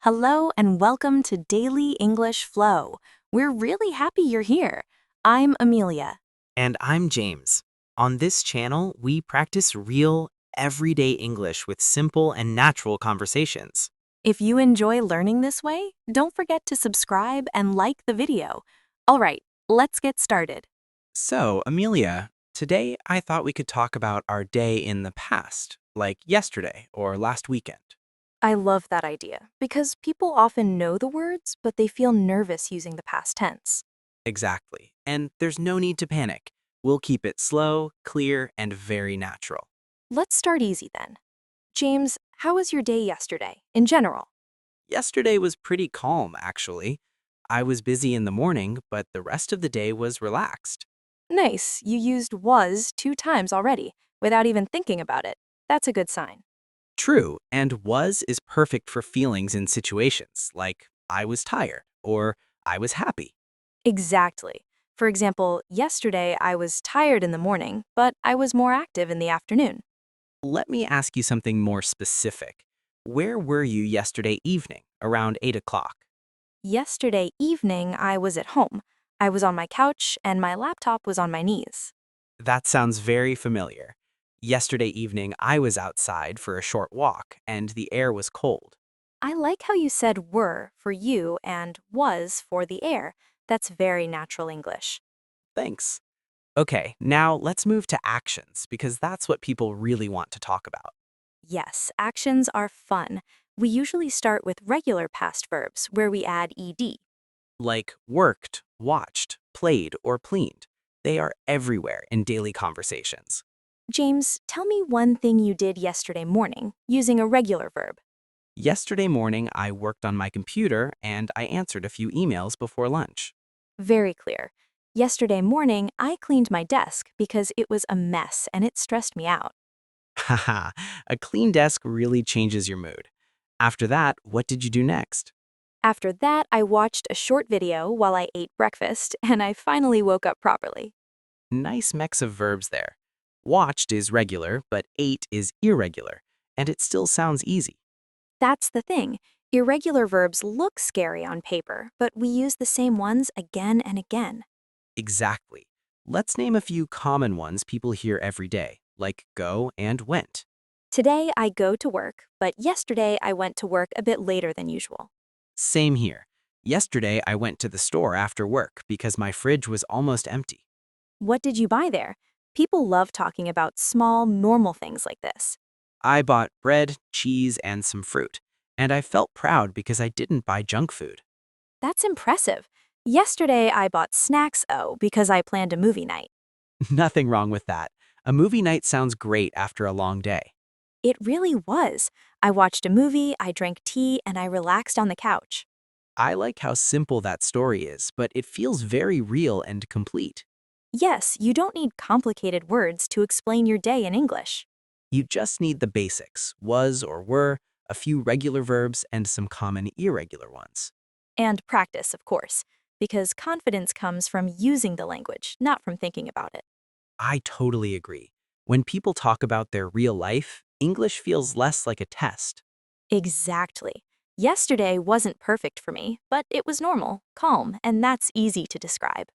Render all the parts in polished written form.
Hello and welcome to Daily English Flow. We're really happy you're here. I'm Amelia. And I'm James. On this channel, we practice real, everyday English with simple and natural conversations. If you enjoy learning this way, don't forget to subscribe and like the video. All right, let's get started. So, Amelia, today I thought we could talk about our day in the past, like yesterday or last weekend. I love that idea because people often know the words, but they feel nervous using the past tense. Exactly. And there's no need to panic. We'll keep it slow, clear, and very natural. Let's start easy then. James, how was your day yesterday, in general? Yesterday was pretty calm, actually. I was busy in the morning, but the rest of the day was relaxed. Nice, you used was 2 times already, without even thinking about it. That's a good sign. True, and was is perfect for feelings in situations like I was tired or I was happy. Exactly. For example, yesterday I was tired in the morning, but I was more active in the afternoon. Let me ask you something more specific. Where were you yesterday evening, around 8 o'clock? Yesterday evening I was at home. I was on my couch and my laptop was on my knees. That sounds very familiar. Yesterday evening, I was outside for a short walk, and the air was cold. I like how you said were for you and was for the air. That's very natural English. Thanks. Okay, now let's move to actions, because that's what people really want to talk about. Yes, actions are fun. We usually start with regular past verbs where we add ed. Like worked, watched, played, or cleaned. They are everywhere in daily conversations. James, tell me one thing you did yesterday morning using a regular verb. Yesterday morning, I worked on my computer and I answered a few emails before lunch. Very clear. Yesterday morning, I cleaned my desk because it was a mess and it stressed me out. Haha, a clean desk really changes your mood. After that, what did you do next? After that, I watched a short video while I ate breakfast and I finally woke up properly. Nice mix of verbs there. Watched is regular, but ate is irregular, and it still sounds easy. That's the thing. Irregular verbs look scary on paper, but we use the same ones again and again. Exactly. Let's name a few common ones people hear every day, like go and went. Today, I go to work, but yesterday, I went to work a bit later than usual. Same here. Yesterday, I went to the store after work because my fridge was almost empty. What did you buy there? People love talking about small, normal things like this. I bought bread, cheese, and some fruit, and I felt proud because I didn't buy junk food. That's impressive. Yesterday, I bought snacks, because I planned a movie night. Nothing wrong with that. A movie night sounds great after a long day. It really was. I watched a movie, I drank tea, and I relaxed on the couch. I like how simple that story is, but it feels very real and complete. Yes, you don't need complicated words to explain your day in English. You just need the basics, was or were, a few regular verbs, and some common irregular ones. And practice, of course, because confidence comes from using the language, not from thinking about it. I totally agree. When people talk about their real life, English feels less like a test. Exactly. Yesterday wasn't perfect for me, but it was normal, calm, and that's easy to describe.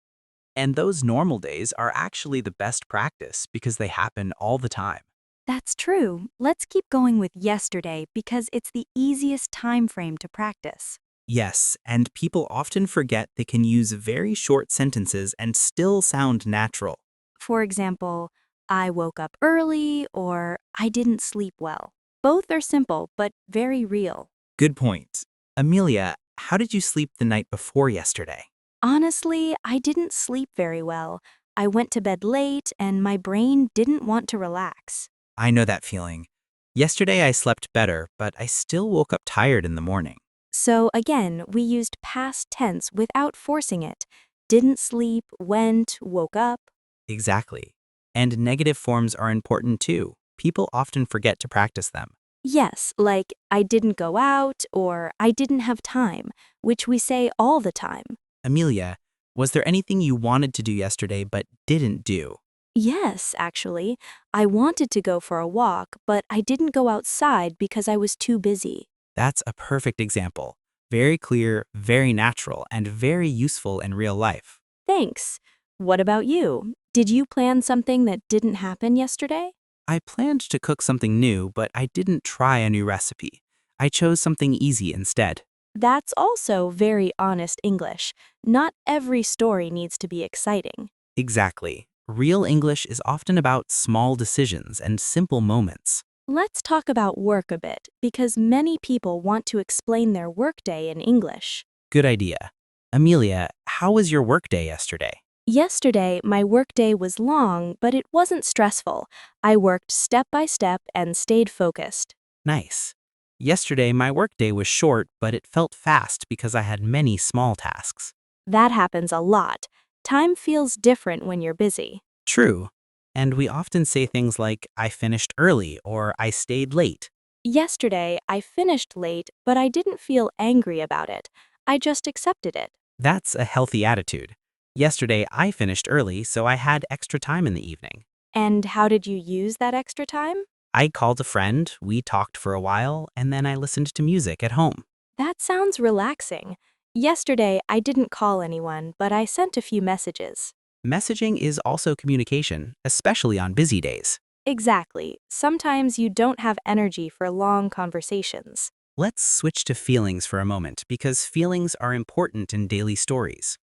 And those normal days are actually the best practice because they happen all the time. That's true. Let's keep going with yesterday because it's the easiest time frame to practice. Yes, and people often forget they can use very short sentences and still sound natural. For example, I woke up early or I didn't sleep well. Both are simple but very real. Good point. Amelia, how did you sleep the night before yesterday? Honestly, I didn't sleep very well. I went to bed late and my brain didn't want to relax. I know that feeling. Yesterday I slept better, but I still woke up tired in the morning. So again, we used past tense without forcing it. Didn't sleep, went, woke up. Exactly. And negative forms are important too. People often forget to practice them. Yes, like I didn't go out or I didn't have time, which we say all the time. Amelia, was there anything you wanted to do yesterday but didn't do? Yes, actually. I wanted to go for a walk, but I didn't go outside because I was too busy. That's a perfect example. Very clear, very natural, and very useful in real life. Thanks. What about you? Did you plan something that didn't happen yesterday? I planned to cook something new, but I didn't try a new recipe. I chose something easy instead. That's also very honest English. Not every story needs to be exciting. Exactly. Real English is often about small decisions and simple moments. Let's talk about work a bit, because many people want to explain their workday in English. Good idea. Amelia, how was your workday yesterday? Yesterday, my workday was long, but it wasn't stressful. I worked step by step and stayed focused. Nice. Yesterday, my workday was short, but it felt fast because I had many small tasks. That happens a lot. Time feels different when you're busy. True. And we often say things like, I finished early or I stayed late. Yesterday, I finished late, but I didn't feel angry about it. I just accepted it. That's a healthy attitude. Yesterday, I finished early, so I had extra time in the evening. And how did you use that extra time? I called a friend, we talked for a while, and then I listened to music at home. That sounds relaxing. Yesterday, I didn't call anyone, but I sent a few messages. Messaging is also communication, especially on busy days. Exactly. Sometimes you don't have energy for long conversations. Let's switch to feelings for a moment because feelings are important in daily stories.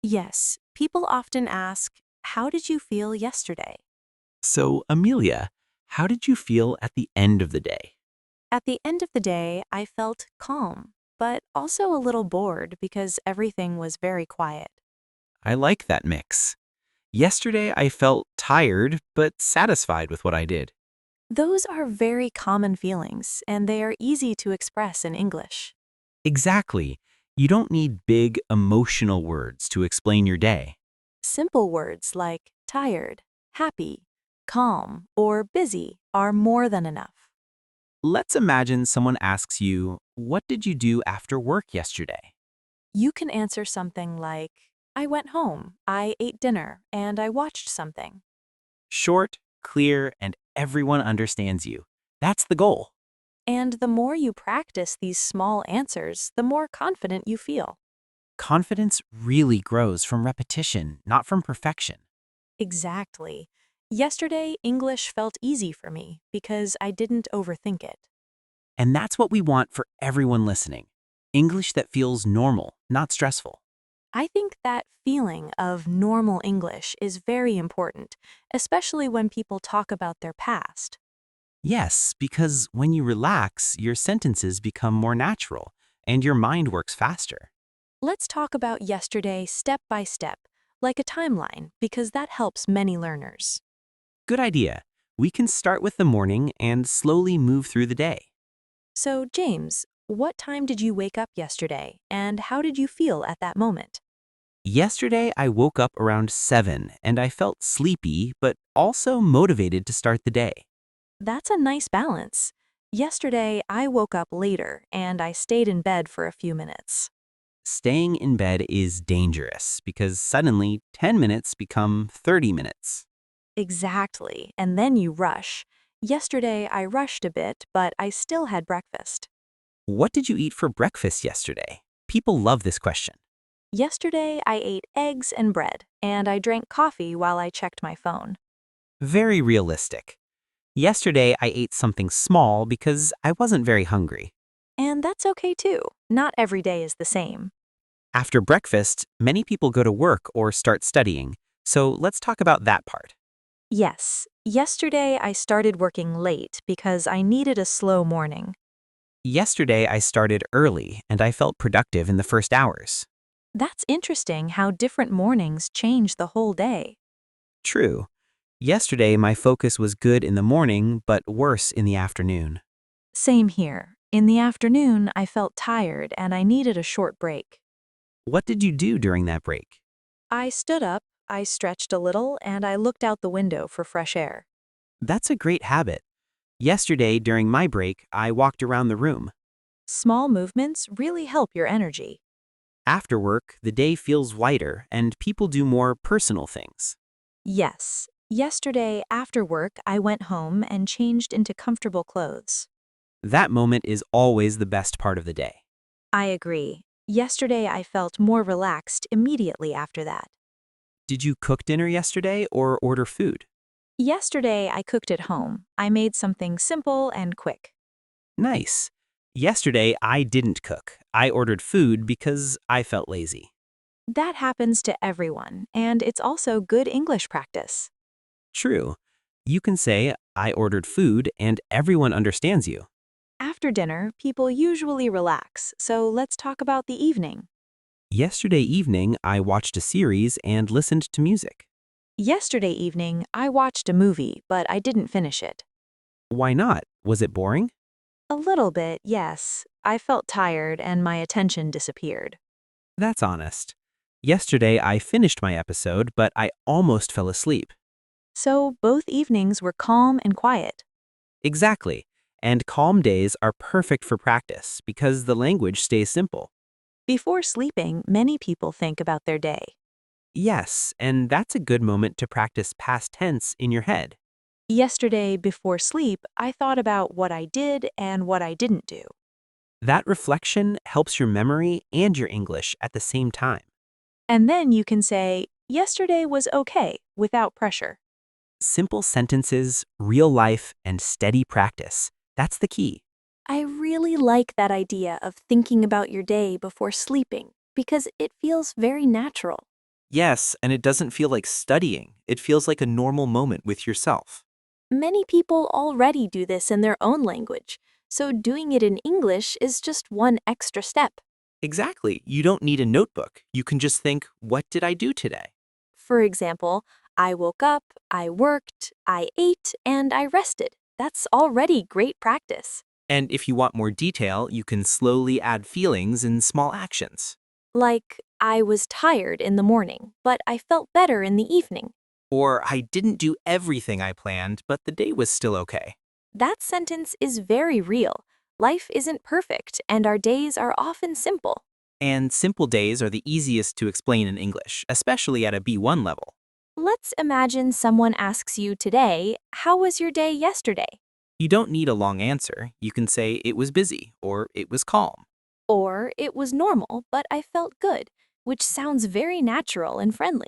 Yes, people often ask, how did you feel yesterday? So, Amelia, how did you feel at the end of the day? At the end of the day, I felt calm, but also a little bored because everything was very quiet. I like that mix. Yesterday, I felt tired but satisfied with what I did. Those are very common feelings, and they are easy to express in English. Exactly. You don't need big emotional words to explain your day. Simple words like tired, happy, calm, or busy are more than enough. Let's imagine someone asks you, what did you do after work yesterday? You can answer something like, I went home, I ate dinner, and I watched something. Short, clear, and everyone understands you. That's the goal. And the more you practice these small answers, the more confident you feel. Confidence really grows from repetition, not from perfection. Exactly. Yesterday, English felt easy for me because I didn't overthink it. And that's what we want for everyone listening. English that feels normal, not stressful. I think that feeling of normal English is very important, especially when people talk about their past. Yes, because when you relax, your sentences become more natural and your mind works faster. Let's talk about yesterday step by step, like a timeline, because that helps many learners. Good idea. We can start with the morning and slowly move through the day. So, James, what time did you wake up yesterday, and how did you feel at that moment? Yesterday, I woke up around 7 and I felt sleepy, but also motivated to start the day. That's a nice balance. Yesterday, I woke up later and I stayed in bed for a few minutes. Staying in bed is dangerous because suddenly 10 minutes become 30 minutes. Exactly, and then you rush. Yesterday, I rushed a bit, but I still had breakfast. What did you eat for breakfast yesterday? People love this question. Yesterday, I ate eggs and bread, and I drank coffee while I checked my phone. Very realistic. Yesterday, I ate something small because I wasn't very hungry. And that's okay too. Not every day is the same. After breakfast, many people go to work or start studying, so let's talk about that part. Yes, yesterday I started working late because I needed a slow morning. Yesterday, I started early and I felt productive in the first hours. That's interesting how different mornings change the whole day. True. Yesterday, my focus was good in the morning, but worse in the afternoon. Same here. In the afternoon, I felt tired and I needed a short break. What did you do during that break? I stood up, I stretched a little, and I looked out the window for fresh air. That's a great habit. Yesterday, during my break, I walked around the room. Small movements really help your energy. After work, the day feels lighter and people do more personal things. Yes, yesterday after work, I went home and changed into comfortable clothes. That moment is always the best part of the day. I agree. Yesterday I felt more relaxed immediately after that. Did you cook dinner yesterday or order food? Yesterday I cooked at home. I made something simple and quick. Nice. Yesterday, I didn't cook. I ordered food because I felt lazy. That happens to everyone, and it's also good English practice. True. You can say, I ordered food, and everyone understands you. After dinner, people usually relax, so let's talk about the evening. Yesterday evening, I watched a series and listened to music. Yesterday evening, I watched a movie, but I didn't finish it. Why not? Was it boring? A little bit, yes. I felt tired and my attention disappeared. That's honest. Yesterday, I finished my episode, but I almost fell asleep. So both evenings were calm and quiet. Exactly. And calm days are perfect for practice because the language stays simple. Before sleeping, many people think about their day. Yes, and that's a good moment to practice past tense in your head. Yesterday, before sleep, I thought about what I did and what I didn't do. That reflection helps your memory and your English at the same time. And then you can say, yesterday was okay, without pressure. Simple sentences, real life, and steady practice. That's the key. I really like that idea of thinking about your day before sleeping because it feels very natural. Yes, and it doesn't feel like studying. It feels like a normal moment with yourself. Many people already do this in their own language, so doing it in English is just one extra step. Exactly. You don't need a notebook. You can just think, what did I do today? For example, I woke up, I worked, I ate, and I rested. That's already great practice. And if you want more detail, you can slowly add feelings and small actions. Like, I was tired in the morning, but I felt better in the evening. Or, I didn't do everything I planned, but the day was still okay. That sentence is very real. Life isn't perfect, and our days are often simple. And simple days are the easiest to explain in English, especially at a B1 level. Let's imagine someone asks you today, how was your day yesterday? You don't need a long answer. You can say it was busy or it was calm. Or, it was normal, but I felt good, which sounds very natural and friendly.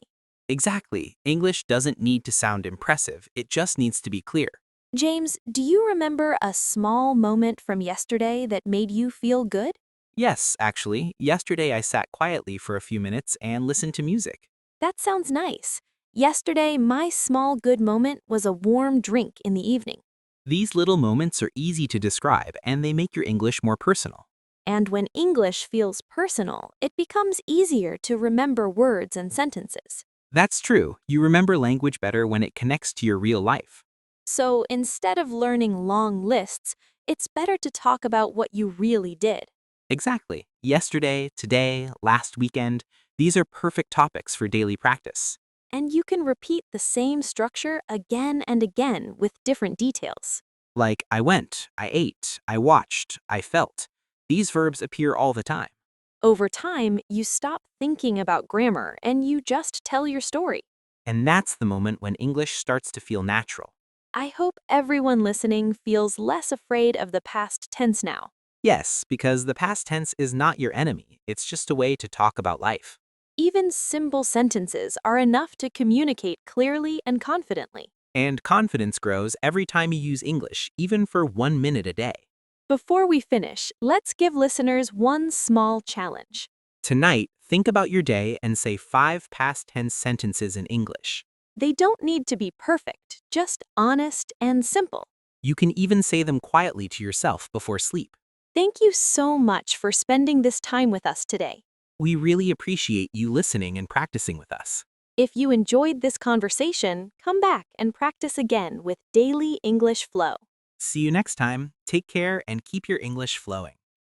Exactly. English doesn't need to sound impressive. It just needs to be clear. James, do you remember a small moment from yesterday that made you feel good? Yes, actually, yesterday I sat quietly for a few minutes and listened to music. That sounds nice. Yesterday, my small good moment was a warm drink in the evening. These little moments are easy to describe and they make your English more personal. And when English feels personal, it becomes easier to remember words and sentences. That's true. You remember language better when it connects to your real life. So instead of learning long lists, it's better to talk about what you really did. Exactly. Yesterday, today, last weekend, these are perfect topics for daily practice. And you can repeat the same structure again and again with different details. Like I went, I ate, I watched, I felt. These verbs appear all the time. Over time, you stop thinking about grammar and you just tell your story. And that's the moment when English starts to feel natural. I hope everyone listening feels less afraid of the past tense now. Yes, because the past tense is not your enemy. It's just a way to talk about life. Even simple sentences are enough to communicate clearly and confidently. And confidence grows every time you use English, even for 1 minute a day. Before we finish, let's give listeners one small challenge. Tonight, think about your day and say 5 past tense sentences in English. They don't need to be perfect, just honest and simple. You can even say them quietly to yourself before sleep. Thank you so much for spending this time with us today. We really appreciate you listening and practicing with us. If you enjoyed this conversation, come back and practice again with Daily English Flow. See you next time. Take care and keep your English flowing.